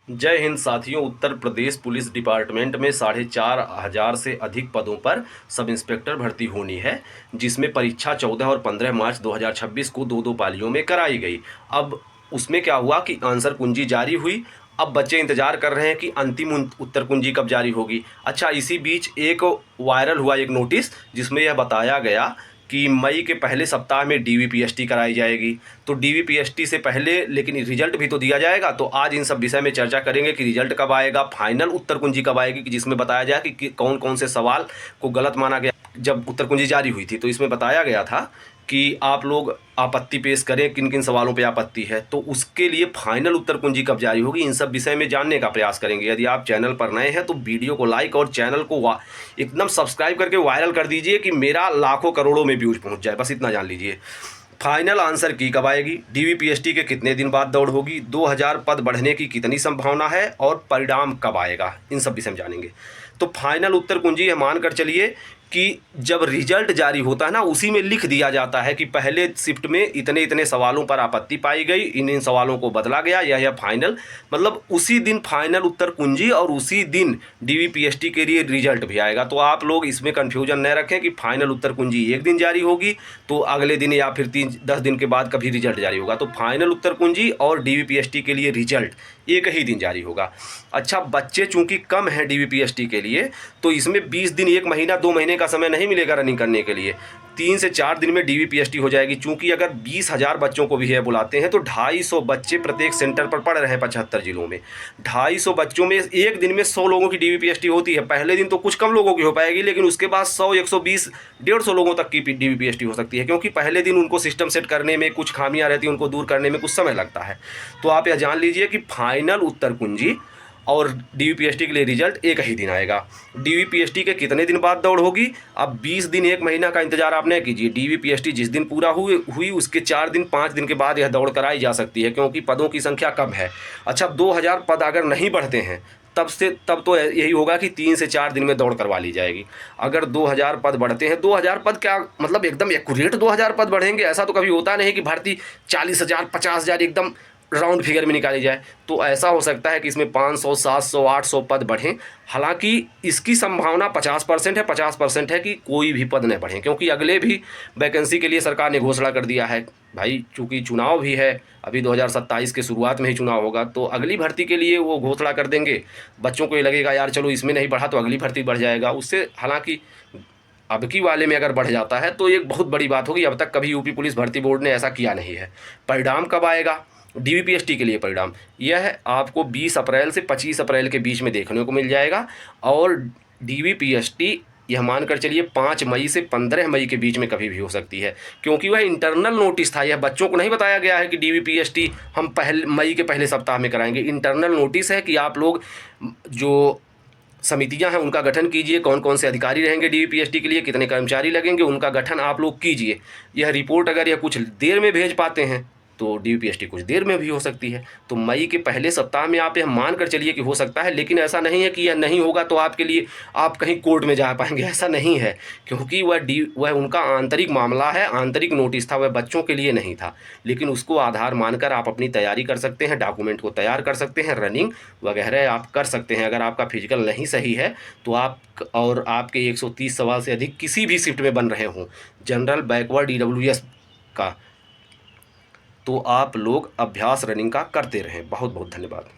जय हिंद साथियों। Uttar Pradesh police department में 4,500 से अधिक पदों पर सब इंस्पेक्टर भर्ती होनी है, जिसमें परीक्षा 14 और 15 मार्च 2026 को दो दो पालियों में कराई गई। अब उसमें क्या हुआ कि आंसर कुंजी जारी हुई। अब बच्चे इंतजार कर रहे हैं कि अंतिम उत्तर कुंजी कब जारी होगी। अच्छा, इसी बीच एक वायरल हुआ एक नोटिस, जिसमें यह बताया गया कि मई के पहले सप्ताह में डीवीपीएसटी कराई जाएगी। तो डीवीपीएसटी से पहले लेकिन रिजल्ट भी तो दिया जाएगा। तो आज इन सब विषय में चर्चा करेंगे कि रिजल्ट कब आएगा, फाइनल उत्तर कुंजी कब आएगी, कि जिसमें बताया जाए कि कौन कौन से सवाल को गलत माना गया। जब उत्तर कुंजी जारी हुई थी तो इसमें बताया गया था कि आप लोग आपत्ति पेश करें, किन किन सवालों पे आपत्ति है। तो उसके लिए फाइनल उत्तर कुंजी कब जारी होगी, इन सब विषय में जानने का प्रयास करेंगे। यदि आप चैनल पर नए हैं तो वीडियो को लाइक और चैनल को एकदम सब्सक्राइब करके वायरल कर दीजिए कि मेरा लाखों करोड़ों में व्यूज पहुंच जाए। बस इतना जान लीजिए। फाइनल आंसर की कब आएगी, डीवीपीएसटी के कितने दिन बाद दौड़ होगी, 2000 पद बढ़ने की कितनी संभावना है और परिणाम कब आएगा, इन सब विषय में जानेंगे। तो फाइनल उत्तर कुंजी है, मानकर चलिए कि जब रिजल्ट जारी होता है ना, उसी में लिख दिया जाता है कि पहले शिफ्ट में इतने इतने सवालों पर आपत्ति पाई गई, इन इन सवालों को बदला गया, यह फाइनल, मतलब उसी दिन फाइनल उत्तर कुंजी और उसी दिन डीवीपीएसटी के लिए रिजल्ट भी आएगा। तो आप लोग इसमें कन्फ्यूजन न रखें कि फाइनल उत्तर कुंजी एक दिन जारी होगी तो अगले दिन या फिर 10 दिन के बाद कभी रिजल्ट जारी होगा। तो फाइनल उत्तर कुंजी और डीवीपीएसटी के लिए रिजल्ट एक ही दिन जारी होगा। अच्छा, बच्चे चूंकि कम हैं डीवीपीएसटी के लिए, तो इसमें 20 दिन, 1 महीना, 2 महीने का समय नहीं मिलेगा रनिंग करने के लिए। 3 से 4 दिन में डीवीपीएसटी हो जाएगी। चूंकि अगर 20,000 बच्चों को भी है बुलाते हैं तो 250 बच्चे प्रत्येक सेंटर पर पढ़ रहे हैं 75 जिलों में। 250 बच्चों में एक दिन में 100 लोगों की डीवीपीएसटी होती है। पहले दिन तो कुछ कम लोगों की हो पाएगी, लेकिन उसके बाद 100, 120, 150 लोगों तक की डीवीपीएसटी हो सकती है, क्योंकि पहले दिन उनको सिस्टम सेट करने में कुछ खामियां रहती हैं, उनको दूर करने में कुछ समय लगता है। तो आप यह जान लीजिए कि फाइनल उत्तर कुंजी और डीवीपीएसटी के लिए रिजल्ट एक ही दिन आएगा। डीवीपीएसटी के कितने दिन बाद दौड़ होगी, अब 20 दिन, 1 महीना का इंतजार आप न कीजिए। डीवीपीएसटी जिस दिन पूरा हुई उसके 4 दिन, 5 दिन के बाद यह दौड़ कराई जा सकती है, क्योंकि पदों की संख्या कम है। अच्छा, 2000 पद अगर नहीं बढ़ते हैं तब तो यही होगा कि 3 से 4 दिन में दौड़ करवा ली जाएगी। अगर 2000 पद बढ़ते हैं, 2000 पद क्या मतलब एकदम एक्यूरेट 2000 पद बढ़ेंगे, ऐसा तो कभी होता नहीं कि भर्ती 40,000, 50,000 एकदम राउंड फिगर में निकाली जाए। तो ऐसा हो सकता है कि इसमें 500, 700, 800 पद बढ़ें। हालांकि इसकी संभावना 50% है, 50% है कि कोई भी पद न बढ़ें, क्योंकि अगले भी वैकेंसी के लिए सरकार ने घोषणा कर दिया है भाई। चूँकि चुनाव भी है, अभी 2027 के शुरुआत में ही चुनाव होगा, तो अगली भर्ती के लिए वो घोषणा कर देंगे। बच्चों को ये लगेगा यार चलो इसमें नहीं बढ़ा तो अगली भर्ती बढ़ जाएगा उससे। हालांकि अब की वाले में अगर बढ़ जाता है तो एक बहुत बड़ी बात होगी। अब तक कभी यूपी पुलिस भर्ती बोर्ड ने ऐसा किया नहीं है। परिणाम कब आएगा डीवीपीएसटी के लिए, परिणाम यह आपको 20 अप्रैल से 25 अप्रैल के बीच में देखने को मिल जाएगा। और डीवीपीएसटी यह मानकर चलिए 5 मई से 15 मई के बीच में कभी भी हो सकती है, क्योंकि वह इंटरनल नोटिस था। यह बच्चों को नहीं बताया गया है कि डीवीपीएसटी हम मई के पहले सप्ताह में कराएंगे। इंटरनल नोटिस है कि आप लोग जो समितियां हैं उनका गठन कीजिए, कौन कौन से अधिकारी रहेंगे डीवीपीएसटी के लिए, कितने कर्मचारी लगेंगे, उनका गठन आप लोग कीजिए। यह रिपोर्ट अगर यह कुछ देर में भेज पाते हैं तो डीवीपीएसटी कुछ देर में भी हो सकती है। तो मई के पहले सप्ताह में आप यह मान कर चलिए कि हो सकता है, लेकिन ऐसा नहीं है कि यह नहीं होगा तो आपके लिए आप कहीं कोर्ट में जा पाएंगे, ऐसा नहीं है। क्योंकि वह उनका आंतरिक मामला है, आंतरिक नोटिस था, वह बच्चों के लिए नहीं था। लेकिन उसको आधार मानकर आप अपनी तैयारी कर सकते हैं, डॉक्यूमेंट को तैयार कर सकते हैं, रनिंग वगैरह आप कर सकते हैं। अगर आपका फिजिकल नहीं सही है तो आप और आपके 130 सवाल से अधिक किसी भी शिफ्ट में बन रहे हों, जनरल, बैकवर्ड, ईडब्ल्यूएस का, तो आप लोग अभ्यास रनिंग का करते रहें। बहुत बहुत धन्यवाद।